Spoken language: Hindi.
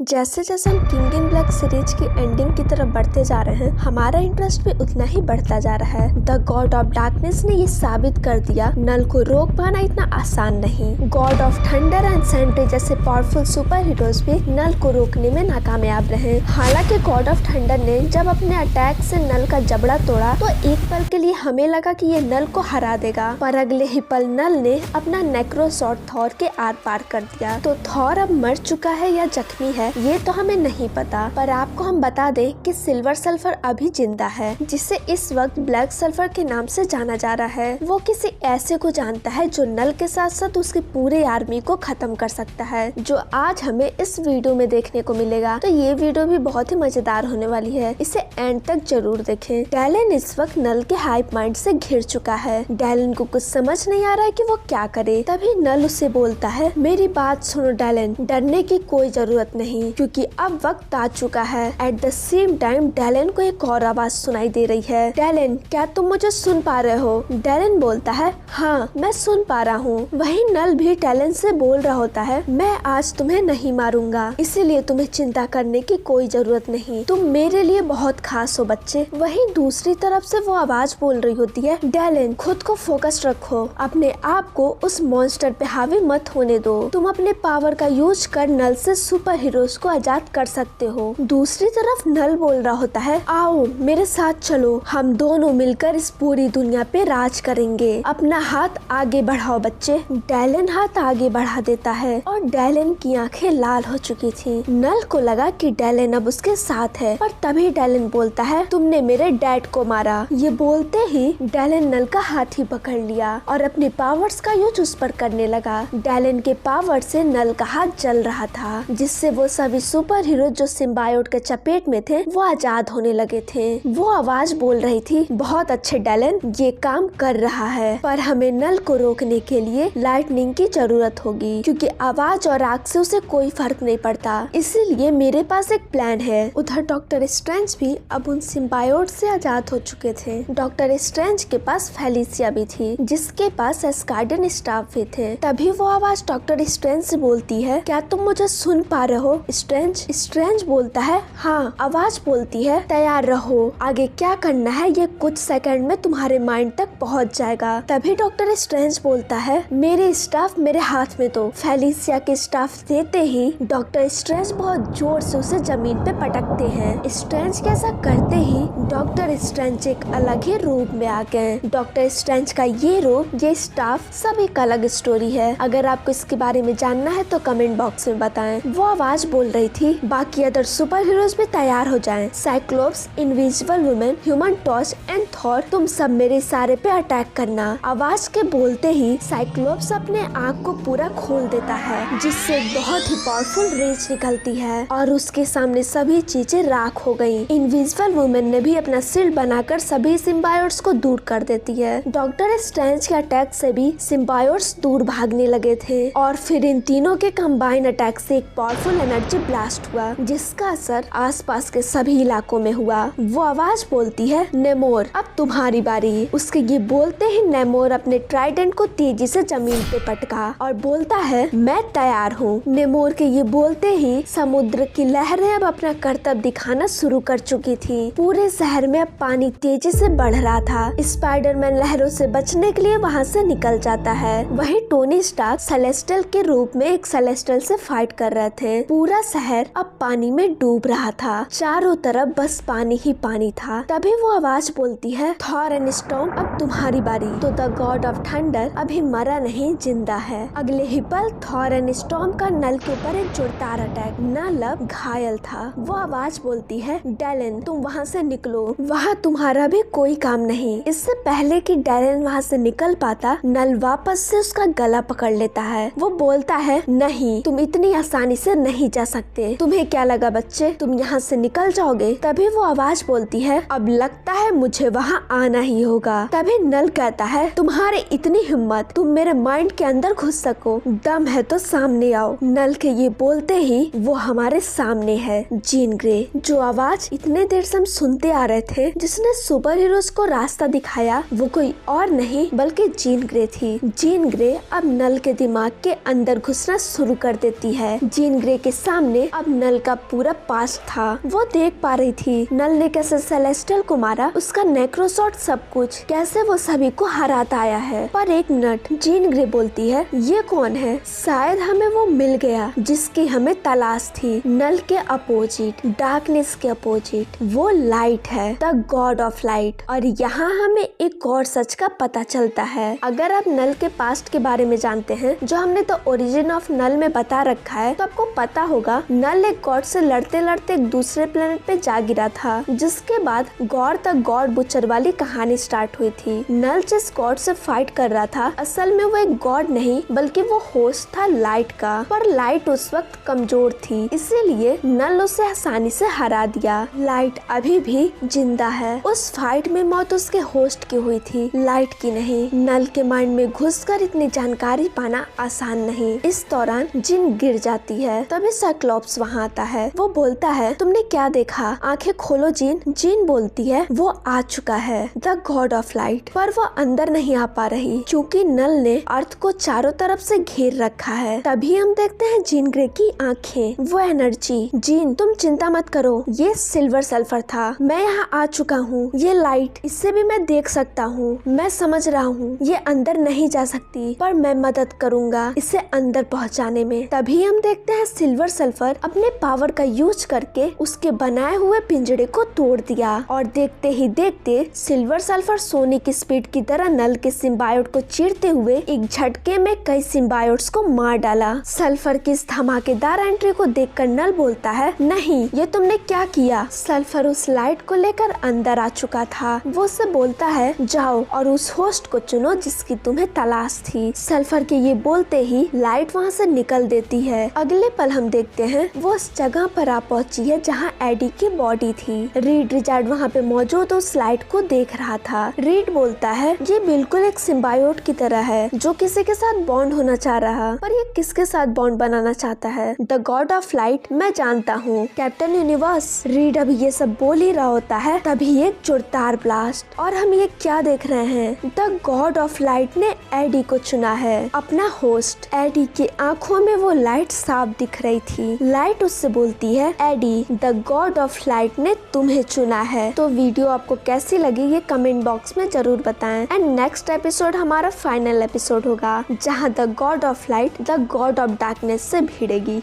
जैसे जैसे हम किंग इन ब्लैक सीरीज की एंडिंग की तरफ बढ़ते जा रहे हैं, हमारा इंटरेस्ट भी उतना ही बढ़ता जा रहा है। द गॉड ऑफ डार्कनेस ने ये साबित कर दिया नल को रोक पाना इतना आसान नहीं। God of thunder and Sentry जैसे पावरफुल सुपर हीरोज भी नल को रोकने में नाकामयाब रहे। हालांकि गॉड ऑफ थंडर ने जब अपने अटैक से नल का जबड़ा तोड़ा तो एक पल के लिए हमें लगा कि ये नल को हरा देगा, पर अगले ही पल नल ने अपना नेक्रो शॉट थॉर के आर पार कर दिया। तो थॉर अब मर चुका है या जख्मी है ये तो हमें नहीं पता, पर आपको हम बता दें कि सिल्वर सल्फर अभी जिंदा है, जिसे इस वक्त ब्लैक सल्फर के नाम से जाना जा रहा है। वो किसी ऐसे को जानता है जो नल के साथ साथ उसकी पूरी आर्मी को खत्म कर सकता है, जो आज हमें इस वीडियो में देखने को मिलेगा। तो ये वीडियो भी बहुत ही मजेदार होने वाली है, इसे एंड तक जरूर देखें। डैलन इस वक्त नल के हाइप माइंड से घिर चुका है। डैलन को कुछ समझ नहीं आ रहा है कि वो क्या करे। तभी नल उसे बोलता है, मेरी बात सुनो डैलन, डरने की कोई जरूरत नहीं, क्योंकि अब वक्त आ चुका है। At the same time Dylan को एक और आवाज सुनाई दे रही है। डैलन, क्या तुम मुझे सुन पा रहे हो? डैलन बोलता है, हाँ मैं सुन पा रहा हूँ। वही नल भी डैलन से बोल रहा होता है, मैं आज तुम्हें नहीं मारूंगा, इसीलिए तुम्हें चिंता करने की कोई जरूरत नहीं, तुम मेरे लिए बहुत खास हो बच्चे। वही दूसरी तरफ से वो आवाज बोल रही होती है, डैलन खुद को फोकस रखो, अपने आप को उस मॉन्स्टर पे हावी मत होने दो, तुम अपने पावर का यूज कर नल से सुपर हीरोज को आजाद कर सकते हो। दूसरी तरफ नल बोल रहा होता है, आओ मेरे साथ चलो, हम दोनों मिलकर इस पूरी दुनिया पे राज करेंगे, अपना हाथ आगे बढ़ाओ बच्चे। डैलन हाथ आगे बढ़ा देता है और डैलन की आंखें लाल हो चुकी थी। नल को लगा कि डैलन अब उसके साथ है, पर तभी डैलन बोलता है, तुमने मेरे डैड को मारा। ये बोलते ही डैलन नल का हाथ ही पकड़ लिया और अपने पावर्स का यूज उस पर करने लगा। डैलन के पावर से नल का हाथ जल रहा था, जिससे वो सभी सुपर हीरो जो सिम्बायोट के चपेट में थे वो आजाद होने लगे थे। वो आवाज बोल रही थी, बहुत अच्छे डैलन, ये काम कर रहा है, पर हमें नल को रोकने के लिए लाइटनिंग की जरूरत होगी, क्योंकि आवाज और आग से उसे कोई फर्क नहीं पड़ता, इसीलिए मेरे पास एक प्लान है। उधर डॉक्टर स्ट्रेंज भी अब उन सिम्बायोट से आजाद हो चुके थे। डॉक्टर स्ट्रेंज के पास फेलिसिया भी थी, जिसके पास एस्कार्डियन स्टाफ भी थे। तभी वो आवाज डॉक्टर स्ट्रेंज से बोलती है, क्या तुम मुझे सुन पा रहे हो स्ट्रेंज? स्ट्रेंज बोलता है, हाँ। आवाज बोलती है, तैयार रहो, आगे क्या करना है ये कुछ सेकंड में तुम्हारे माइंड तक पहुंच जाएगा। तभी डॉक्टर स्ट्रेंज बोलता है, मेरे स्टाफ मेरे हाथ में दो। फेलिसिया के स्टाफ देते ही डॉक्टर स्ट्रेंज बहुत जोर से उसे जमीन पे पटकते हैं। स्ट्रेंज के ऐसा करते ही डॉक्टर स्ट्रेंज एक अलग ही रूप में आ गए। डॉक्टर स्ट्रेंज का ये रूप, ये स्टाफ सब एक अलग स्टोरी है। अगर आपको इसके बारे में जानना है तो कमेंट बॉक्स में बताएं। वो आवाज बोल रही थी, बाकी अदर सुपर हीरोज भी तैयार हो जाएं। Cyclops, invisible women, human torch and Thor, तुम सब मेरे इशारे पे अटैक करना। आवाज के बोलते ही साइक्लोप्स अपने आँख को पूरा खोल देता है, जिससे बहुत ही पावरफुल रेज निकलती है और उसके सामने सभी चीजें राख हो गयी। इनविजिबल वुमेन ने भी अपना शील्ड बनाकर सभी सिम्बायोट्स को दूर कर देती है। डॉक्टर स्ट्रेंज के अटैक से भी सिम्बायोट्स दूर भागने लगे थे और फिर इन तीनों के कंबाइन अटैक से एक पावरफुल एनर्जी ब्लास्ट हुआ, जिसका असर आसपास के सभी इलाकों में हुआ। वो आवाज बोलती है, नेमोर अब तुम्हारी बारी। उसके ये बोलते ही नेमोर अपने ट्राइडेंट को तेजी से जमीन पे पटका और बोलता है, मैं तैयार हूँ। नेमोर के ये बोलते ही समुद्र की लहरें अब अपना करतब दिखाना शुरू कर चुकी थी। पूरे शहर में अब पानी तेजी से बढ़ रहा था। स्पाइडरमैन लहरों से बचने के लिए वहाँ से निकल जाता है। वही टोनी स्टार्क सेलेस्टियल के रूप में एक सेलेस्टियल से फाइट कर रहे थे। पूरा शहर अब पानी में डूब रहा था, चारों तरफ बस पानी ही पानी था। तभी वो आवाज बोलती है, थॉर एंड स्टॉर्म अब तुम्हारी बारी। तो द गॉड ऑफ थंडर अभी मरा नहीं, जिंदा है। अगले ही पल थॉर एंड स्टॉर्म का नल के ऊपर एक जोरदार अटैक। नल अब घायल था। वो आवाज बोलती है, डैलन तुम वहाँ से निकलो, वहाँ तुम्हारा भी कोई काम नहीं। इससे पहले कि डैलन वहाँ से निकल पाता, नल वापस से उसका गला पकड़ लेता है। वो बोलता है, नहीं तुम इतनी आसानी से नहीं जा सकते, तुम्हें क्या लगा बच्चे तुम यहाँ से निकल जाओगे? तभी वो आवाज बोलती है, अब लगता है मुझे वहाँ आना ही होगा। तभी नल कहता है, तुम्हारे इतनी हिम्मत, तुम मेरे माइंड के अंदर घुस सको, दम है तो सामने आओ। नल के ये बोलते ही वो हमारे सामने है, जीन ग्रे। जो आवाज इतने देर से हम सुनते आ रहे थे, जिसने सुपर हीरोज को रास्ता दिखाया, वो कोई और नहीं बल्कि जीन ग्रे थी। जीन ग्रे अब नल के दिमाग के अंदर घुसना शुरू कर देती है। जीन ग्रे के साथ सामने अब नल का पूरा पास्ट था। वो देख पा रही थी नल ने कैसे सेलेस्टियल को मारा, उसका नेक्रोसॉर्ड, सब कुछ, कैसे वो सभी को हराता आया है। पर एक मिनट, जीन ग्रे बोलती है, ये कौन है? शायद हमें वो मिल गया जिसकी हमें तलाश थी। नल के अपोजिट, डार्कनेस के अपोजिट, वो लाइट है, द गॉड ऑफ लाइट। और यहाँ हमें एक और सच का पता चलता है। अगर आप नल के पास्ट के बारे में जानते हैं, जो हमने द ओरिजिन ऑफ नल में बता रखा है, तो आपको पता होगा नल एक गॉड से लड़ते लड़ते एक दूसरे प्लेनेट पे जा गिरा था, जिसके बाद गॉड द गॉड बुचर वाली कहानी स्टार्ट हुई थी। नल जिस गॉड से फाइट कर रहा था, असल में वो एक गॉड नहीं बल्कि वो होस्ट था लाइट का। पर लाइट उस वक्त कमजोर थी, इसीलिए नल उसे आसानी से हरा दिया। लाइट अभी भी जिंदा है। उस फाइट में मौत उसके होस्ट की हुई थी, लाइट की नहीं। नल के माइंड में घुसकर इतनी जानकारी पाना आसान नहीं। इस दौरान जिन गिर जाती है, तभी साइक्लोप्स वहाँ आता है। वो बोलता है, तुमने क्या देखा? आंखें खोलो जीन। जीन बोलती है, वो आ चुका है, द गॉड ऑफ लाइट। पर वो अंदर नहीं आ पा रही क्योंकि नल ने अर्थ को चारों तरफ से घेर रखा है। तभी हम देखते हैं जीन ग्रे की आंखें, वो एनर्जी। जीन, तुम चिंता मत करो, ये सिल्वर सल्फर था, मैं यहाँ आ चुका हूँ। ये लाइट, इससे भी मैं देख सकता हूँ, मैं समझ रहा हूँ ये अंदर नहीं जा सकती, पर मैं मदद करूँगा इसे अंदर पहुँचाने में। तभी हम देखते हैं सिल्वर सल्फर अपने पावर का यूज करके उसके बनाए हुए पिंजड़े को तोड़ दिया, और देखते ही देखते सिल्वर सल्फर सोने की स्पीड की तरह नल के सिम्बायोट को चीरते हुए एक झटके में कई सिम्बायोट्स को मार डाला। सल्फर की इस धमाकेदार एंट्री को देखकर नल बोलता है, नहीं, ये तुमने क्या किया? सल्फर उस लाइट को लेकर अंदर आ चुका था। वो उससे बोलता है, जाओ और उस होस्ट को चुनो जिसकी तुम्हें तलाश थी। सल्फर के ये बोलते ही लाइट वहाँ से निकल देती है। अगले पल हम देखते हैं वो उस जगह पर आ पहुंची है जहाँ एडी की बॉडी थी। रीड रिचार्ड वहाँ पे मौजूद उस लाइट को देख रहा था। रीड बोलता है, ये बिल्कुल एक सिम्बायोट की तरह है जो किसी के साथ बॉन्ड होना चाह रहा, पर ये किसके साथ बॉन्ड बनाना चाहता है? द गॉड ऑफ लाइट, मैं जानता हूँ, कैप्टन यूनिवर्स। रीड अभी ये सब बोल ही रहा होता है, तभी एक जोरदार ब्लास्ट, और हम ये क्या देख रहे हैं? द गॉड ऑफ लाइट ने एडी को चुना है, अपना होस्ट। एडी की आंखों में वो लाइट साफ दिख रही थी। लाइट उससे बोलती है, Eddie, the god of light ने तुम्हें चुना है। तो वीडियो आपको कैसी लगी ये कमेंट बॉक्स में जरूर बताएं। एंड नेक्स्ट एपिसोड हमारा फाइनल एपिसोड होगा, जहाँ the god of light the god of darkness से भिड़ेगी।